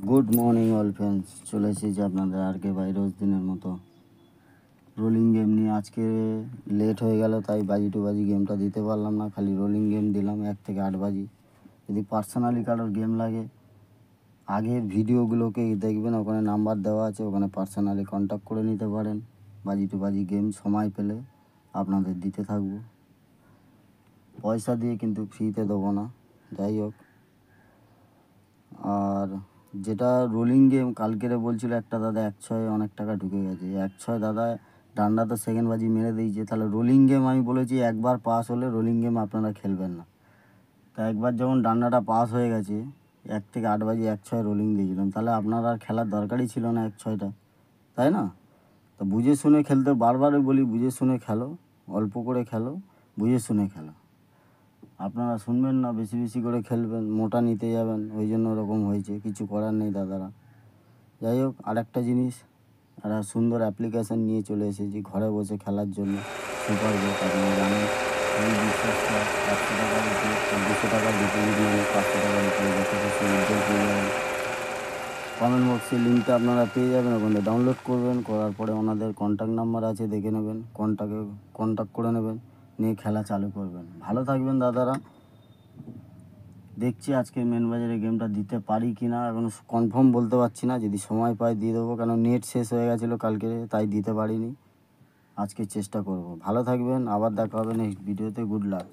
Good morning all friends, চলে এসেছি আপনাদের আর কে ভাই রোজ দিনের মতো রোলিং গেম নিয়ে। আজকে লেট হয়ে গেল তাই বাজি টু বাজি গেমটা দিতে পারলাম না, খালি রোলিং গেম দিলাম 1 থেকে 8 বাজি। যদি পার্সোনালি কারোর গেম লাগে আগের ভিডিওগুলোকে দেখবেন, ওখানে নাম্বার দেওয়া আছে, ওখানে পার্সোনালি কন্ট্যাক্ট করে নিতে পারেন। বাজি টু বাজি গেম সময় পেলে আপনাদের দিতে থাকবো, পয়সা দিয়ে কিন্তু ফ্রিতে দেবো না। যাই হোক, আর যেটা রোলিং গেম কালকেরে বলছিল একটা দাদা 1-6 অনেক টাকা ঢুকে গেছে। 1-6 দাদা ডান্ডা তো সেকেন্ড বাজি মেরে দিয়েছে, তাহলে রোলিং গেম আমি বলেছি একবার পাস হলে রোলিং গেম আপনারা খেলবেন না। তা একবার যখন ডান্ডাটা পাস হয়ে গেছে 1 থেকে 8 বাজি 1-6 রোলিং দিয়েছিলাম, তাহলে আপনার আর খেলার দরকারই ছিল না 1-6টা, তাই না? তো বুঝে শুনে খেলতে বারবারই বলি, বুঝে শুনে খেলো, অল্প করে খেলো, বুঝে শুনে খেলো। আপনারা শুনবেন না, বেশি বেশি করে খেলবেন, মোটা নিতে যাবেন, ওই জন্য ওরকম হয়েছে, কিছু করার নেই দাদারা। যাই হোক, আরেকটা জিনিস, একটা সুন্দর অ্যাপ্লিকেশান নিয়ে চলে এসেছি ঘরে বসে খেলার জন্য, সুপার বুক। আপনারা জানেন খুবই বিশ্বাসটা, 100 টাকার উপরে 200 টাকার ডিপোজিট মানে 500 টাকার উপরে যত খুশি উইথড্রল পেয়ে যাবেন। কমেন্ট বক্সে লিঙ্কটা আপনারা পেয়ে যাবেন, ওখানে ডাউনলোড করবেন, করার পরে ওনাদের কন্ট্যাক্ট নাম্বার আছে, দেখে নেবেন, কন্ট্যাক্ট করে নেবেন, নিয়ে খেলা চালু করবেন। ভালো থাকবেন দাদারা। দেখছি আজকে মেন বাজারে গেমটা দিতে পারি কি না, এখন কনফার্ম বলতে পারছি না, যদি সময় পাই দিয়ে দেবো, কারণ নেট শেষ হয়ে গেছিলো কালকে, তাই দিতে পারিনি। আজকে চেষ্টা করব। ভালো থাকবেন, আবার দেখা হবে নেক্সট ভিডিওতে। Good luck.